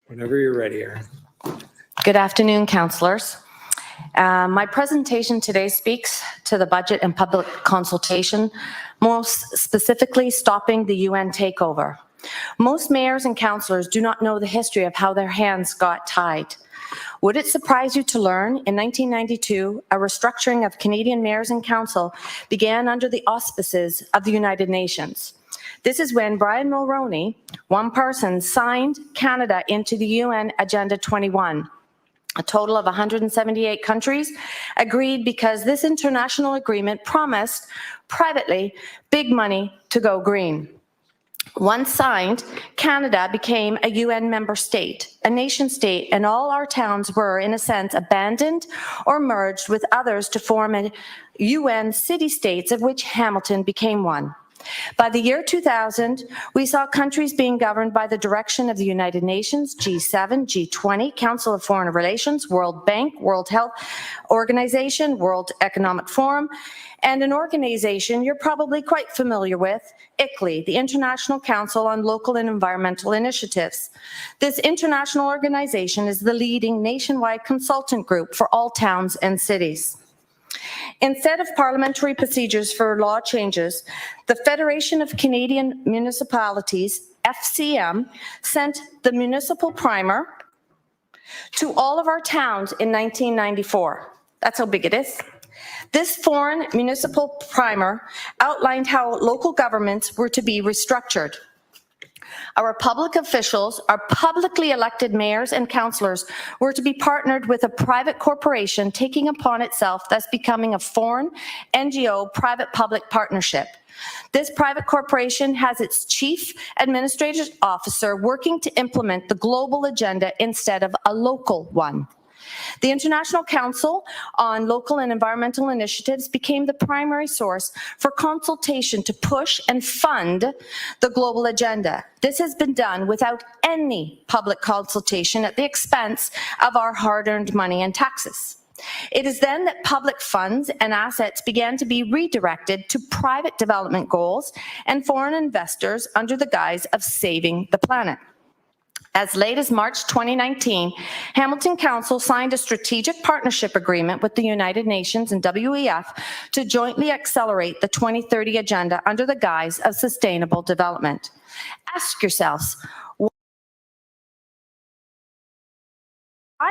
Whenever you're ready, Erin. Good afternoon, councillors. My presentation today speaks to the budget and public consultation, most specifically stopping the UN takeover. Most mayors and councillors do not know the history of how their hands got tied. Would it surprise you to learn in 1992, a restructuring of Canadian mayors and council began under the auspices of the United Nations? This is when Brian Mulroney, one person, signed Canada into the UN Agenda 21. A total of 178 countries agreed because this international agreement promised, privately, big money to go green. Once signed, Canada became a UN member state, a nation state, and all our towns were, in a sense, abandoned or merged with others to form a UN city-states, of which Hamilton became one. By the year 2000, we saw countries being governed by the direction of the United Nations, G7, G20, Council of Foreign Relations, World Bank, World Health Organization, World Economic Forum, and an organization you're probably quite familiar with, ICLEI, the International Council on Local and Environmental Initiatives. This international organization is the leading nationwide consultant group for all towns and cities. Instead of parliamentary procedures for law changes, the Federation of Canadian Municipalities, FCM, sent the municipal primer to all of our towns in 1994. That's how big it is. This foreign municipal primer outlined how local governments were to be restructured. Our public officials, our publicly elected mayors and councillors were to be partnered with a private corporation taking upon itself, thus becoming a foreign NGO private-public partnership. This private corporation has its chief administrative officer working to implement the global agenda instead of a local one. The International Council on Local and Environmental Initiatives became the primary source for consultation to push and fund the global agenda. This has been done without any public consultation at the expense of our hard-earned money and taxes. It is then that public funds and assets began to be redirected to private development goals and foreign investors under the guise of saving the planet. As late as March 2019, Hamilton Council signed a strategic partnership agreement with the United Nations and WEF to jointly accelerate the 2030 agenda under the guise of sustainable development. Ask yourselves, why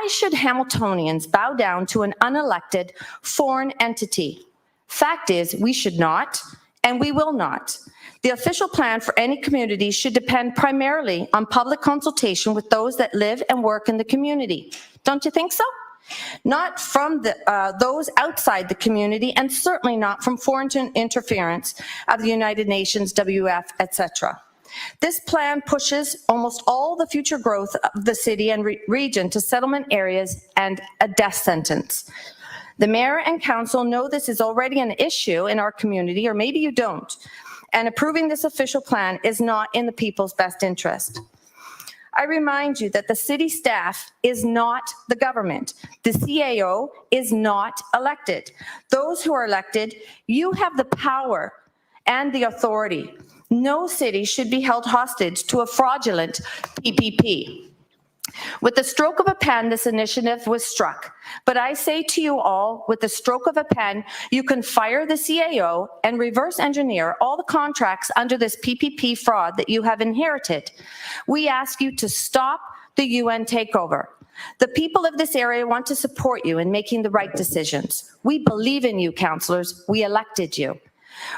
should Hamiltonians bow down to an unelected foreign entity? Fact is, we should not, and we will not. The official plan for any community should depend primarily on public consultation with those that live and work in the community. Don't you think so? Not from those outside the community, and certainly not from foreign interference of the United Nations, WF, etc. This plan pushes almost all the future growth of the city and region to settlement areas and a death sentence. The mayor and council know this is already an issue in our community, or maybe you don't. And approving this official plan is not in the people's best interest. I remind you that the city staff is not the government. The CAO is not elected. Those who are elected, you have the power and the authority. No city should be held hostage to a fraudulent PPP. With the stroke of a pen, this initiative was struck. But I say to you all, with the stroke of a pen, you can fire the CAO and reverse engineer all the contracts under this PPP fraud that you have inherited. We ask you to stop the UN takeover. The people of this area want to support you in making the right decisions. We believe in you, councillors. We elected you.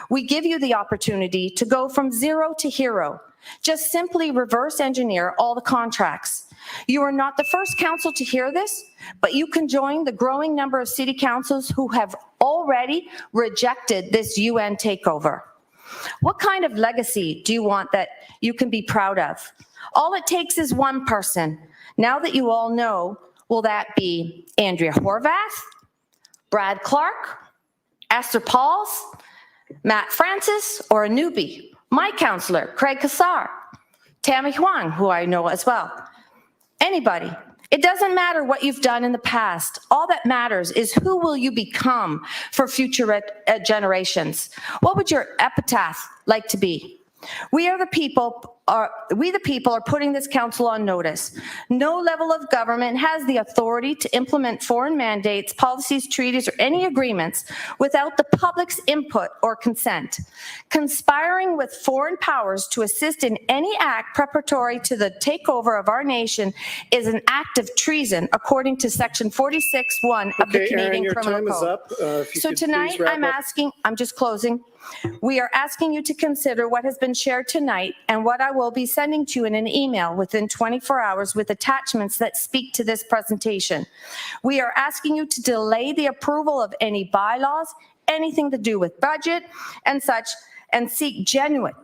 We give you the opportunity to go from zero to hero. Just simply reverse engineer all the contracts. You are not the first council to hear this, but you can join the growing number of city councils who have already rejected this UN takeover. What kind of legacy do you want that you can be proud of? All it takes is one person. Now that you all know, will that be Andrea Horvath, Brad Clark, Esther Pauls, Matt Francis, or a newbie? My councillor, Craig Kassar, Tammy Huang, who I know as well. Anybody. It doesn't matter what you've done in the past. All that matters is who will you become for future generations. What would your epitaph like to be? We are the people the people are putting this council on notice. No level of government has the authority to implement foreign mandates, policies, treaties, or any agreements without the public's input or consent. Conspiring with foreign powers to assist in any act preparatory to the takeover of our nation is an act of treason, according to Section 46(1) of the Canadian Criminal Code. So tonight, I'm just closing. We are asking you to consider what has been shared tonight and what I will be sending to you in an email within 24 hours with attachments that speak to this presentation. We are asking you to delay the approval of any bylaws, anything to do with budget and such, and seek genuine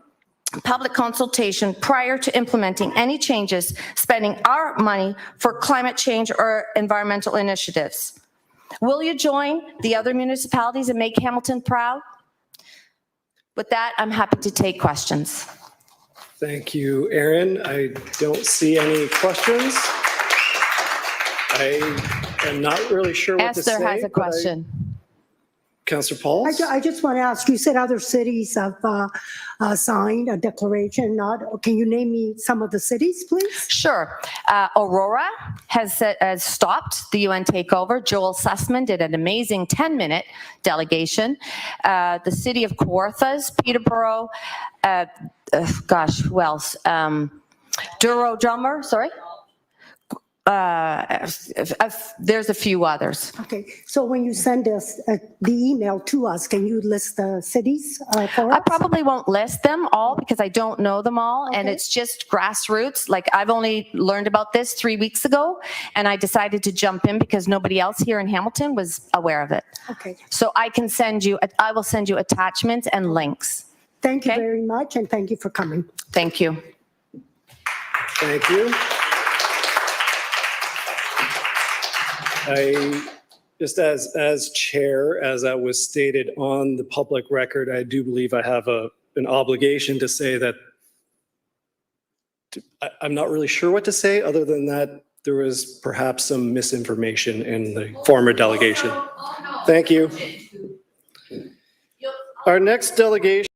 public consultation prior to implementing any changes, spending our money for climate change or environmental initiatives. Will you join the other municipalities and make Hamilton proud? With that, I'm happy to take questions. Thank you, Erin. I don't see any questions. I am not really sure what to say. Esther has a question. Councillor Pauls? I just want to ask, you said other cities have signed a declaration. Can you name me some of the cities, please? Sure. Aurora has stopped the UN takeover. Joel Sussman did an amazing 10-minute delegation. The city of Kawarthas, Peterborough, who else? Duro Drummer, sorry. There's a few others. Okay, so when you send us the email to us, can you list the cities for us? I probably won't list them all because I don't know them all, and it's just grassroots. Like, I've only learned about this 3 weeks ago, and I decided to jump in because nobody else here in Hamilton was aware of it. Okay. So I will send you attachments and links. Thank you very much, and thank you for coming. Thank you. Thank you. Just as chair, as I was stated on the public record, I do believe I have an obligation to say that I'm not really sure what to say other than that there was perhaps some misinformation in the former delegation. Thank you. Our next delegation